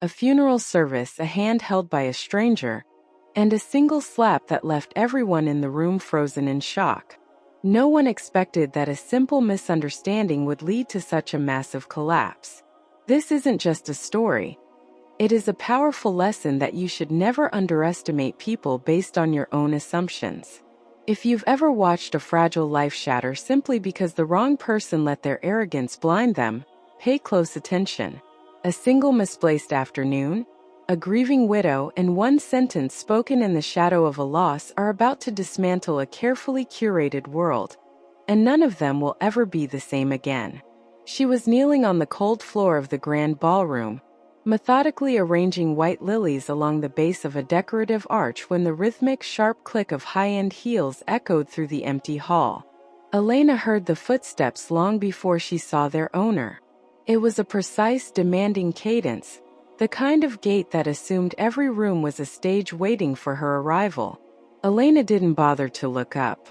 a funeral service, a hand held by a stranger, and a single slap that left everyone in the room frozen in shock. No one expected that a simple misunderstanding would lead to such a massive collapse. This isn't just a story. It is a powerful lesson that you should never underestimate people based on your own assumptions. If you've ever watched a fragile life shatter simply because the wrong person let their arrogance blind them, pay close attention. A single misplaced afternoon, a grieving widow, and one sentence spoken in the shadow of a loss are about to dismantle a carefully curated world, and none of them will ever be the same again. She was kneeling on the cold floor of the grand ballroom, methodically arranging white lilies along the base of a decorative arch when the rhythmic, sharp click of high-end heels echoed through the empty hall. Elena heard the footsteps long before she saw their owner. It was a precise, demanding cadence, the kind of gait that assumed every room was a stage waiting for her arrival. Elena didn't bother to look up.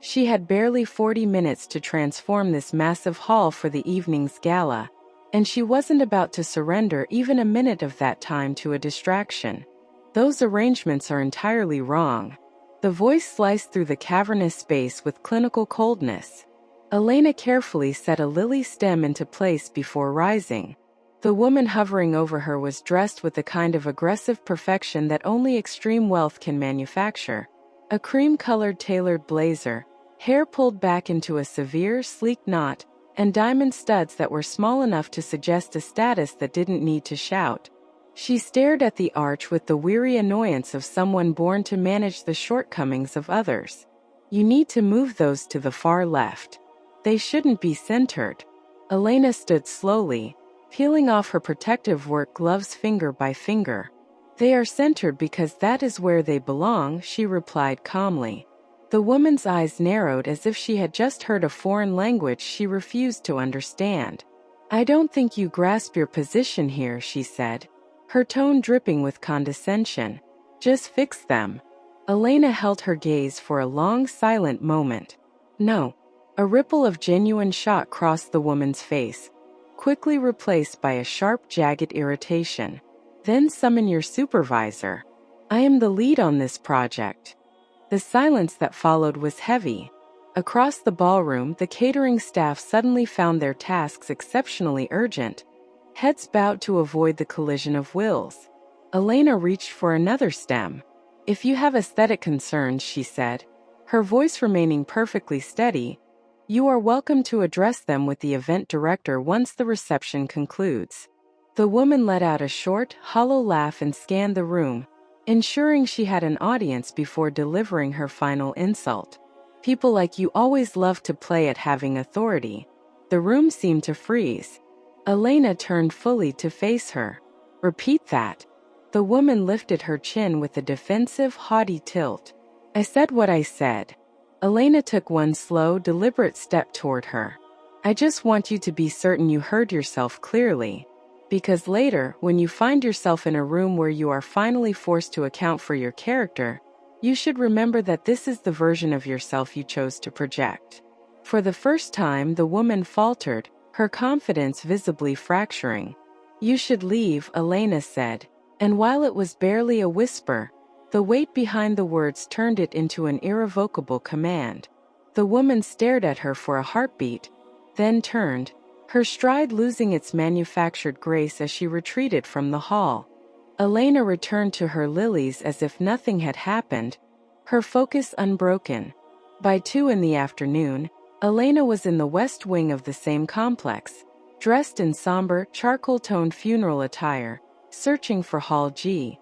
She had barely 40 minutes to transform this massive hall for the evening's gala, and she wasn't about to surrender even a minute of that time to a distraction. Those arrangements are entirely wrong. The voice sliced through the cavernous space with clinical coldness. Elena carefully set a lily stem into place before rising. The woman hovering over her was dressed with the kind of aggressive perfection that only extreme wealth can manufacture. A cream-colored tailored blazer, hair pulled back into a severe, sleek knot, and diamond studs that were small enough to suggest a status that didn't need to shout. She stared at the arch with the weary annoyance of someone born to manage the shortcomings of others. You need to move those to the far left. They shouldn't be centered. Elena stood slowly, peeling off her protective work gloves finger by finger. They are centered because that is where they belong, she replied calmly. The woman's eyes narrowed as if she had just heard a foreign language she refused to understand. I don't think you grasp your position here, she said, her tone dripping with condescension. Just fix them. Elena held her gaze for a long, silent moment. No. A ripple of genuine shock crossed the woman's face, quickly replaced by a sharp, jagged irritation. Then summon your supervisor. I am the lead on this project. The silence that followed was heavy. Across the ballroom, the catering staff suddenly found their tasks exceptionally urgent. Heads bowed to avoid the collision of wills. Elena reached for another stem. If you have aesthetic concerns, she said, her voice remaining perfectly steady, you are welcome to address them with the event director once the reception concludes. The woman let out a short, hollow laugh and scanned the room, ensuring she had an audience before delivering her final insult. People like you always love to play at having authority. The room seemed to freeze. Elena turned fully to face her. Repeat that. The woman lifted her chin with a defensive, haughty tilt. I said what I said. Elena took one slow, deliberate step toward her. I just want you to be certain you heard yourself clearly. Because later, when you find yourself in a room where you are finally forced to account for your character, you should remember that this is the version of yourself you chose to project. For the first time, the woman faltered, her confidence visibly fracturing. You should leave, Elena said, and while it was barely a whisper, the weight behind the words turned it into an irrevocable command. The woman stared at her for a heartbeat, then turned, her stride losing its manufactured grace as she retreated from the hall. Elena returned to her lilies as if nothing had happened, her focus unbroken. By 2 in the afternoon, Elena was in the west wing of the same complex, dressed in somber, charcoal-toned funeral attire, searching for Hall G.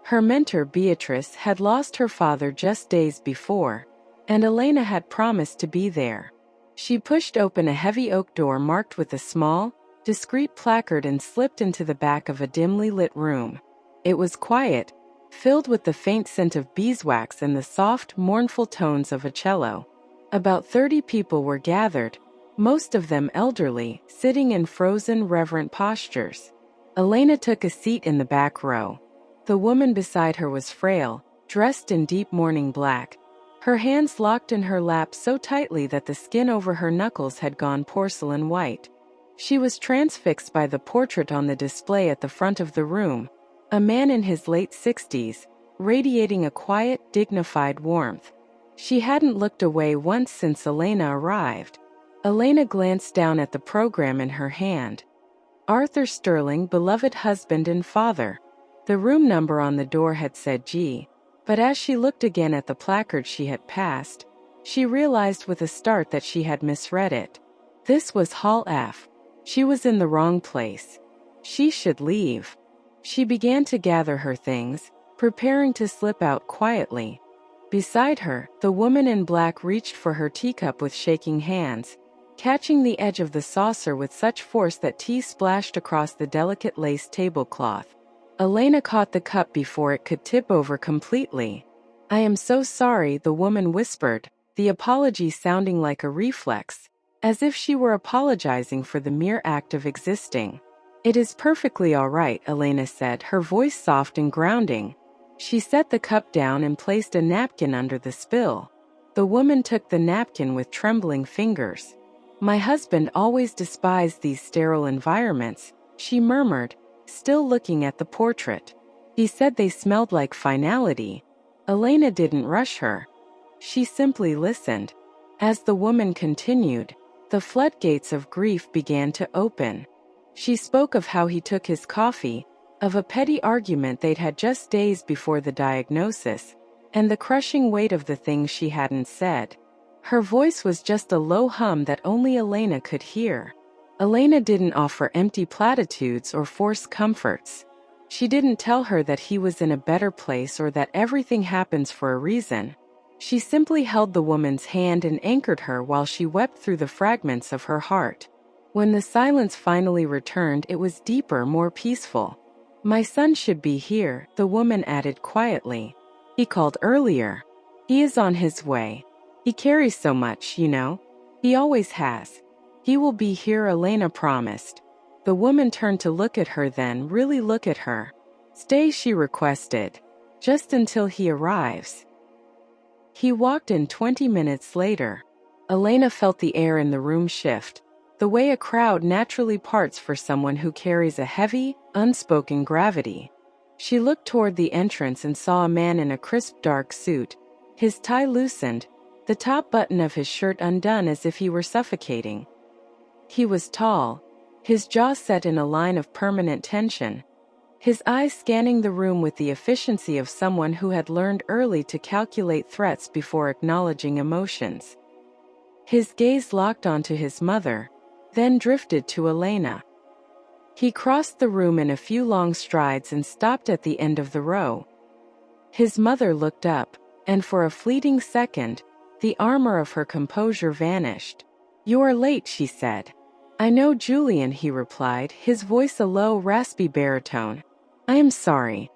Her mentor Beatrice had lost her father just days before, and Elena had promised to be there. She pushed open a heavy oak door marked with a small, discreet placard and slipped into the back of a dimly lit room. It was quiet, filled with the faint scent of beeswax and the soft, mournful tones of a cello. About 30 people were gathered, most of them elderly, sitting in frozen, reverent postures. Elena took a seat in the back row. The woman beside her was frail, dressed in deep mourning black, her hands locked in her lap so tightly that the skin over her knuckles had gone porcelain white. She was transfixed by the portrait on the display at the front of the room, a man in his late 60s, radiating a quiet, dignified warmth. She hadn't looked away once since Elena arrived. Elena glanced down at the program in her hand. Arthur Sterling, beloved husband and father. The room number on the door had said G, but as she looked again at the placard she had passed, she realized with a start that she had misread it. This was Hall F. She was in the wrong place. She should leave. She began to gather her things, preparing to slip out quietly. Beside her, the woman in black reached for her teacup with shaking hands, catching the edge of the saucer with such force that tea splashed across the delicate lace tablecloth. Elena caught the cup before it could tip over completely. "I am so sorry," the woman whispered, the apology sounding like a reflex, as if she were apologizing for the mere act of existing. "It is perfectly all right," Elena said, her voice soft and grounding. She set the cup down and placed a napkin under the spill. The woman took the napkin with trembling fingers. "My husband always despised these sterile environments," she murmured, still looking at the portrait. "He said they smelled like finality." Elena didn't rush her. She simply listened. As the woman continued, the floodgates of grief began to open. She spoke of how he took his coffee, of a petty argument they'd had just days before the diagnosis, and the crushing weight of the things she hadn't said. Her voice was just a low hum that only Elena could hear. Elena didn't offer empty platitudes or forced comforts. She didn't tell her that he was in a better place or that everything happens for a reason. She simply held the woman's hand and anchored her while she wept through the fragments of her heart. When the silence finally returned, it was deeper, more peaceful. "My son should be here," the woman added quietly. "He called earlier. He is on his way. He carries so much, you know. He always has. He will be here," Elena promised. The woman turned to look at her, then really look at her. "Stay," she requested. "Just until he arrives." He walked in 20 minutes later. Elena felt the air in the room shift, the way a crowd naturally parts for someone who carries a heavy, unspoken gravity. She looked toward the entrance and saw a man in a crisp dark suit, his tie loosened, the top button of his shirt undone as if he were suffocating. He was tall, his jaw set in a line of permanent tension, his eyes scanning the room with the efficiency of someone who had learned early to calculate threats before acknowledging emotions. His gaze locked onto his mother, then drifted to Elena. He crossed the room in a few long strides and stopped at the end of the row. His mother looked up, and for a fleeting second, the armor of her composure vanished. "You are late," she said. "I know, Julian," he replied, his voice a low, raspy baritone. "I am sorry."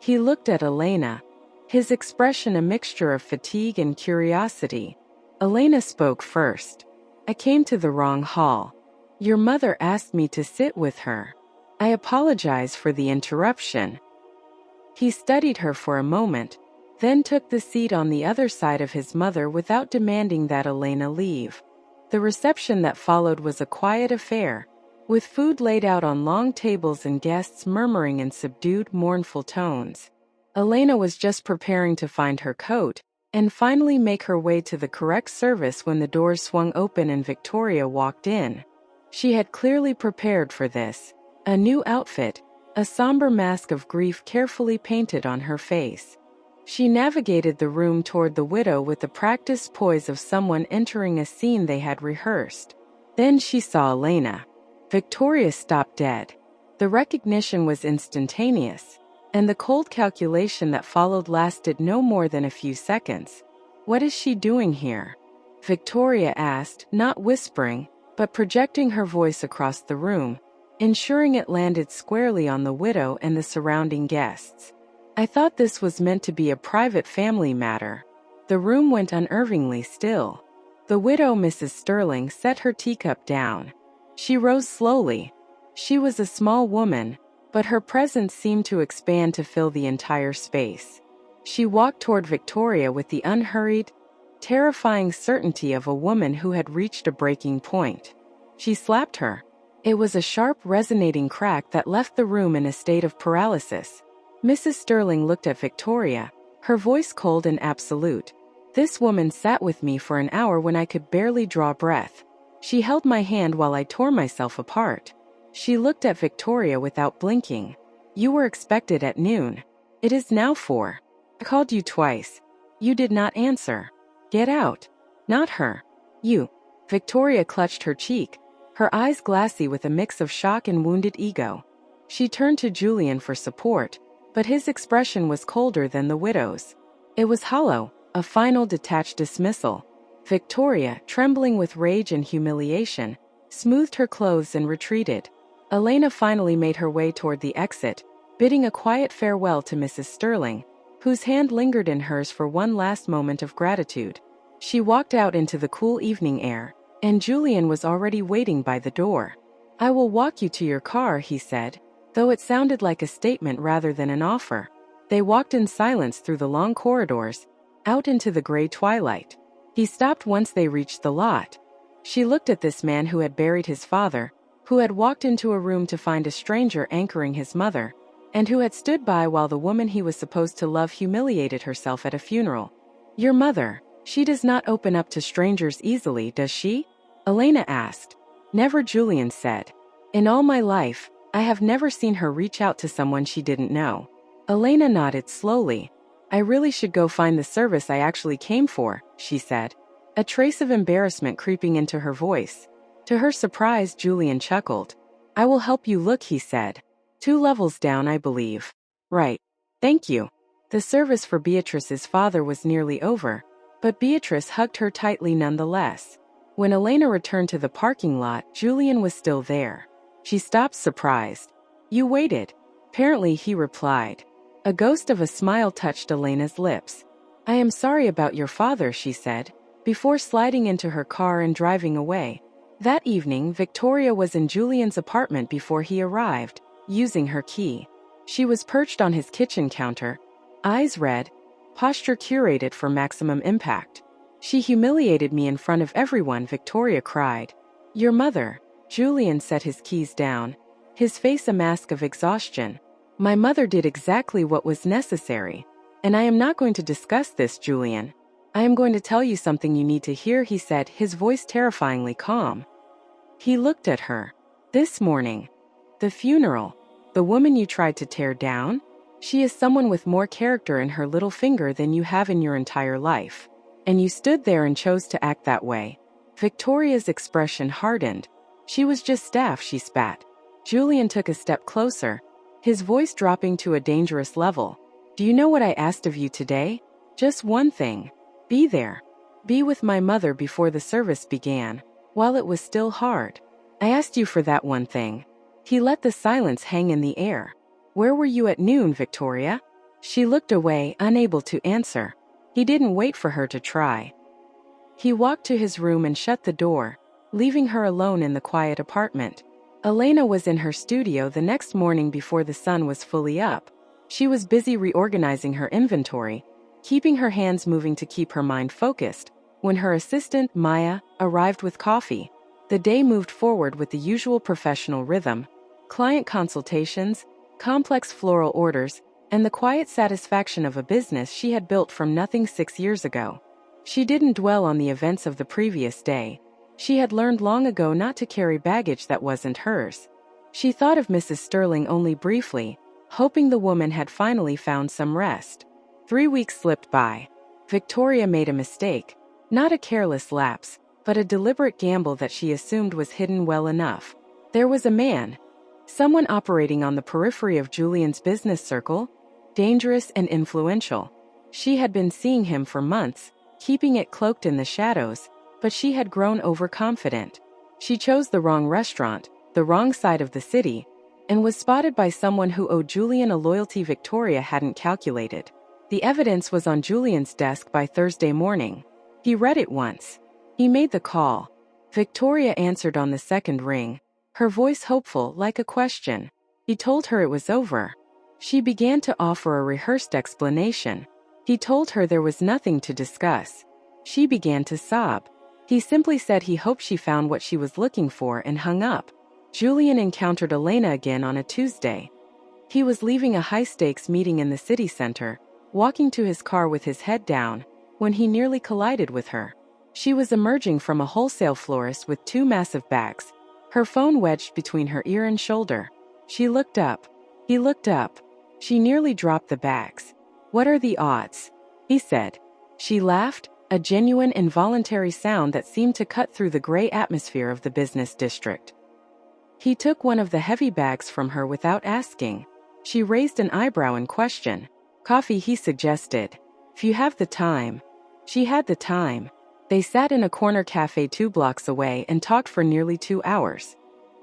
He looked at Elena, his expression a mixture of fatigue and curiosity. Elena spoke first. "I came to the wrong hall. Your mother asked me to sit with her. I apologize for the interruption." He studied her for a moment, then took the seat on the other side of his mother without demanding that Elena leave. The reception that followed was a quiet affair, with food laid out on long tables and guests murmuring in subdued, mournful tones. Elena was just preparing to find her coat and finally make her way to the correct service when the doors swung open and Victoria walked in. She had clearly prepared for this. A new outfit, a somber mask of grief carefully painted on her face. She navigated the room toward the widow with the practiced poise of someone entering a scene they had rehearsed. Then she saw Elena. Victoria stopped dead. The recognition was instantaneous, and the cold calculation that followed lasted no more than a few seconds. "What is she doing here?" Victoria asked, not whispering, but projecting her voice across the room, ensuring it landed squarely on the widow and the surrounding guests. "I thought this was meant to be a private family matter." The room went unnervingly still. The widow, Mrs. Sterling, set her teacup down. She rose slowly. She was a small woman, but her presence seemed to expand to fill the entire space. She walked toward Victoria with the unhurried, terrifying certainty of a woman who had reached a breaking point. She slapped her. It was a sharp, resonating crack that left the room in a state of paralysis. Mrs. Sterling looked at Victoria, her voice cold and absolute. This woman sat with me for an hour when I could barely draw breath. She held my hand while I tore myself apart. She looked at Victoria without blinking. You were expected at noon. It is now 4. I called you twice. You did not answer. Get out. Not her. You. Victoria clutched her cheek, her eyes glassy with a mix of shock and wounded ego. She turned to Julian for support, but his expression was colder than the widow's. It was hollow, a final detached dismissal. Victoria, trembling with rage and humiliation, smoothed her clothes and retreated. Elena finally made her way toward the exit, bidding a quiet farewell to Mrs. Sterling, whose hand lingered in hers for one last moment of gratitude. She walked out into the cool evening air, and Julian was already waiting by the door. I will walk you to your car, he said, though it sounded like a statement rather than an offer. They walked in silence through the long corridors, out into the gray twilight. He stopped once they reached the lot. She looked at this man who had buried his father, who had walked into a room to find a stranger anchoring his mother, and who had stood by while the woman he was supposed to love humiliated herself at a funeral. Your mother, she does not open up to strangers easily, does she? Elena asked. Never, Julian said. In all my life, I have never seen her reach out to someone she didn't know. Elena nodded slowly. I really should go find the service I actually came for, she said, a trace of embarrassment creeping into her voice. To her surprise, Julian chuckled. I will help you look, he said. 2 levels down, I believe. Right. Thank you. The service for Beatrice's father was nearly over, but Beatrice hugged her tightly nonetheless. When Elena returned to the parking lot, Julian was still there. She stopped, surprised. You waited. Apparently, he replied. A ghost of a smile touched Elena's lips. I am sorry about your father, she said, before sliding into her car and driving away. That evening, Victoria was in Julian's apartment before he arrived, using her key. She was perched on his kitchen counter, eyes red, posture curated for maximum impact. She humiliated me in front of everyone, Victoria cried. Your mother. Julian set his keys down, his face a mask of exhaustion. My mother did exactly what was necessary. And I am not going to discuss this, Julian. I am going to tell you something you need to hear, he said, his voice terrifyingly calm. He looked at her. This morning. The funeral. The woman you tried to tear down? She is someone with more character in her little finger than you have in your entire life. And you stood there and chose to act that way. Victoria's expression hardened. She was just staff, she spat. Julian took a step closer, his voice dropping to a dangerous level. Do you know what I asked of you today? Just one thing. Be there. Be with my mother before the service began, while it was still hard. I asked you for that one thing. He let the silence hang in the air. Where were you at noon, Victoria? She looked away, unable to answer. He didn't wait for her to try. He walked to his room and shut the door, leaving her alone in the quiet apartment. Elena was in her studio the next morning before the sun was fully up. She was busy reorganizing her inventory, keeping her hands moving to keep her mind focused, when her assistant, Maya, arrived with coffee. The day moved forward with the usual professional rhythm: client consultations, complex floral orders, and the quiet satisfaction of a business she had built from nothing 6 years ago. She didn't dwell on the events of the previous day. She had learned long ago not to carry baggage that wasn't hers. She thought of Mrs. Sterling only briefly, hoping the woman had finally found some rest. 3 weeks slipped by. Victoria made a mistake. Not a careless lapse, but a deliberate gamble that she assumed was hidden well enough. There was a man. Someone operating on the periphery of Julian's business circle, dangerous and influential. She had been seeing him for months, keeping it cloaked in the shadows, but she had grown overconfident. She chose the wrong restaurant, the wrong side of the city, and was spotted by someone who owed Julian a loyalty Victoria hadn't calculated. The evidence was on Julian's desk by Thursday morning. He read it once. He made the call. Victoria answered on the second ring, her voice hopeful, like a question. He told her it was over. She began to offer a rehearsed explanation. He told her there was nothing to discuss. She began to sob. He simply said he hoped she found what she was looking for and hung up. Julian encountered Elena again on a Tuesday. He was leaving a high-stakes meeting in the city center, walking to his car with his head down, when he nearly collided with her. She was emerging from a wholesale florist with two massive bags, her phone wedged between her ear and shoulder. She looked up. He looked up. She nearly dropped the bags. "What are the odds?" he said. She laughed, a genuine involuntary sound that seemed to cut through the gray atmosphere of the business district. He took one of the heavy bags from her without asking. She raised an eyebrow in question. "Coffee," he suggested. "If you have the time." She had the time. They sat in a corner cafe 2 blocks away and talked for nearly 2 hours.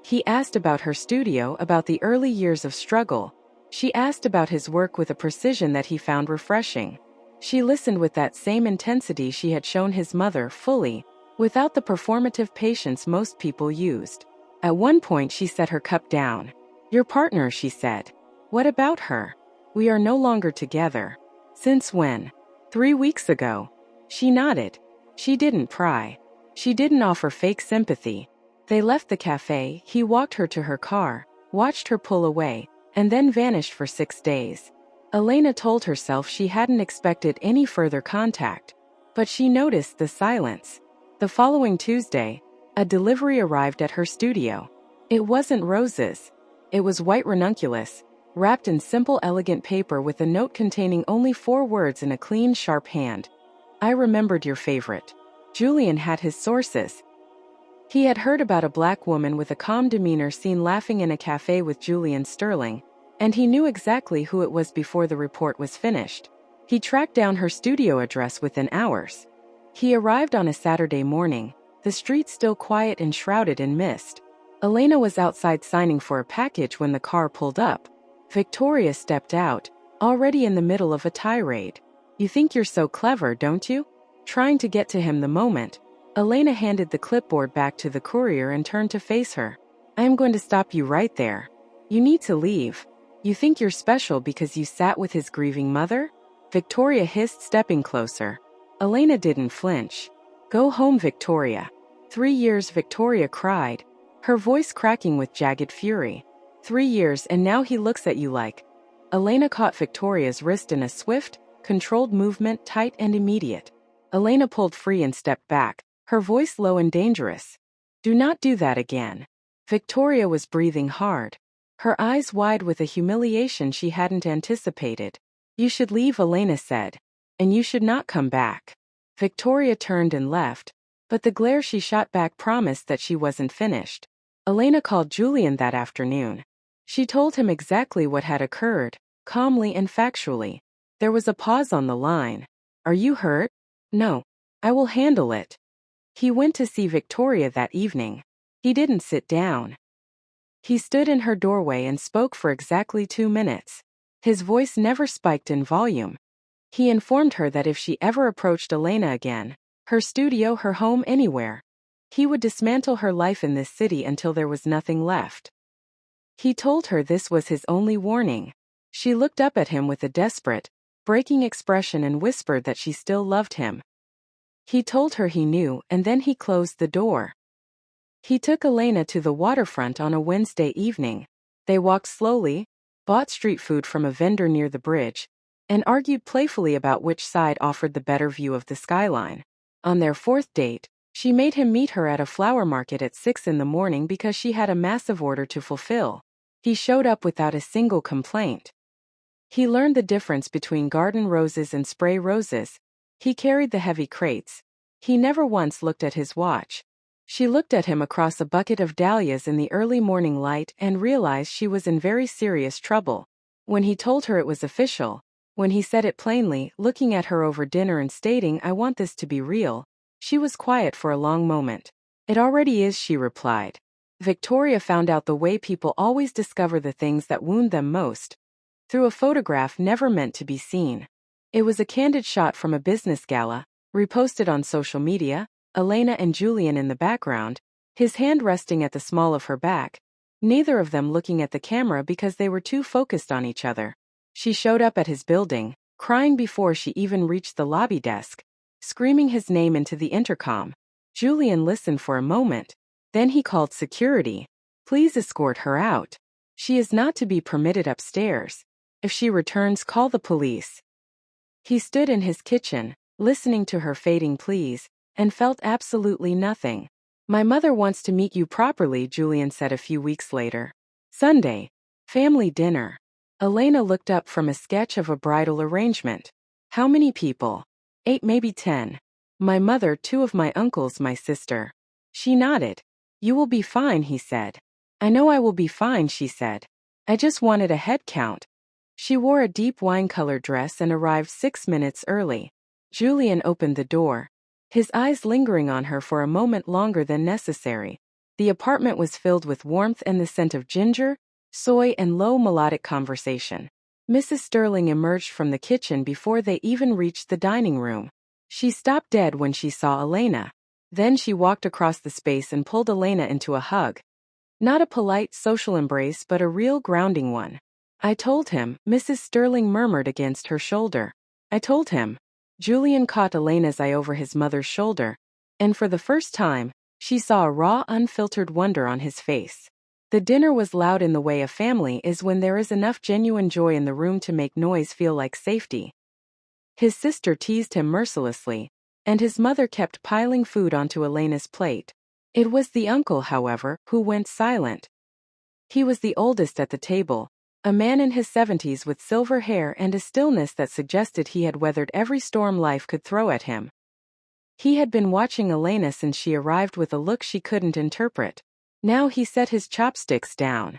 He asked about her studio, about the early years of struggle. She asked about his work with a precision that he found refreshing. She listened with that same intensity she had shown his mother, fully, without the performative patience most people used. At one point she set her cup down. "Your partner," she said. "What about her?" "We are no longer together." "Since when?" "3 weeks ago." She nodded. She didn't pry. She didn't offer fake sympathy. They left the cafe. He walked her to her car, watched her pull away, and then vanished for 6 days. Elena told herself she hadn't expected any further contact, but she noticed the silence. The following Tuesday, a delivery arrived at her studio. It wasn't roses. It was white ranunculus, wrapped in simple, elegant paper with a note containing only 4 words in a clean, sharp hand. "I remembered your favorite." Julian had his sources. He had heard about a black woman with a calm demeanor seen laughing in a cafe with Julian Sterling, and he knew exactly who it was before the report was finished. He tracked down her studio address within hours. He arrived on a Saturday morning, the street still quiet and shrouded in mist. Elena was outside signing for a package when the car pulled up. Victoria stepped out, already in the middle of a tirade. "You think you're so clever, don't you?" Trying to get to him the moment, Elena handed the clipboard back to the courier and turned to face her. "I am going to stop you right there. You need to leave. You think you're special because you sat with his grieving mother?" Victoria hissed, stepping closer. Elena didn't flinch. "Go home, Victoria." 3 years, Victoria cried, her voice cracking with jagged fury. 3 years, and now he looks at you like... Elena caught Victoria's wrist in a swift, controlled movement, tight and immediate. Elena pulled free and stepped back, her voice low and dangerous. "Do not do that again." Victoria was breathing hard, her eyes wide with a humiliation she hadn't anticipated. "You should leave," Elena said. "And you should not come back." Victoria turned and left, but the glare she shot back promised that she wasn't finished. Elena called Julian that afternoon. She told him exactly what had occurred, calmly and factually. There was a pause on the line. "Are you hurt?" "No. I will handle it." He went to see Victoria that evening. He didn't sit down. He stood in her doorway and spoke for exactly 2 minutes. His voice never spiked in volume. He informed her that if she ever approached Elena again, her studio, her home, anywhere, he would dismantle her life in this city until there was nothing left. He told her this was his only warning. She looked up at him with a desperate, breaking expression and whispered that she still loved him. He told her he knew, and then he closed the door. He took Elena to the waterfront on a Wednesday evening. They walked slowly, bought street food from a vendor near the bridge, and argued playfully about which side offered the better view of the skyline. On their 4th date, she made him meet her at a flower market at 6 in the morning because she had a massive order to fulfill. He showed up without a single complaint. He learned the difference between garden roses and spray roses. He carried the heavy crates. He never once looked at his watch. She looked at him across a bucket of dahlias in the early morning light and realized she was in very serious trouble. When he told her it was official, when he said it plainly, looking at her over dinner and stating, "I want this to be real," she was quiet for a long moment. "It already is," she replied. Victoria found out the way people always discover the things that wound them most. Through a photograph never meant to be seen. It was a candid shot from a business gala, reposted on social media, Elena and Julian in the background, his hand resting at the small of her back, neither of them looking at the camera because they were too focused on each other. She showed up at his building, crying before she even reached the lobby desk, screaming his name into the intercom. Julian listened for a moment, then he called security. Please escort her out. She is not to be permitted upstairs. If she returns, call the police." He stood in his kitchen, listening to her fading pleas, and felt absolutely nothing. "My mother wants to meet you properly," Julian said a few weeks later. Sunday. Family dinner. Elena looked up from a sketch of a bridal arrangement. "How many people?" "8, maybe 10. My mother, 2 of my uncles, my sister." She nodded. "You will be fine," he said. "I know I will be fine," she said. "I just wanted a head count." She wore a deep wine-colored dress and arrived 6 minutes early. Julian opened the door, his eyes lingering on her for a moment longer than necessary. The apartment was filled with warmth and the scent of ginger, soy, and low melodic conversation. Mrs. Sterling emerged from the kitchen before they even reached the dining room. She stopped dead when she saw Elena. Then she walked across the space and pulled Elena into a hug. Not a polite social embrace, but a real grounding one. "I told him," Mrs. Sterling murmured against her shoulder. "I told him." Julian caught Elena's eye over his mother's shoulder, and for the first time, she saw a raw, unfiltered wonder on his face. The dinner was loud in the way a family is when there is enough genuine joy in the room to make noise feel like safety. His sister teased him mercilessly, and his mother kept piling food onto Elena's plate. It was the uncle, however, who went silent. He was the oldest at the table, a man in his 70s with silver hair and a stillness that suggested he had weathered every storm life could throw at him. He had been watching Elena since she arrived with a look she couldn't interpret. Now he set his chopsticks down.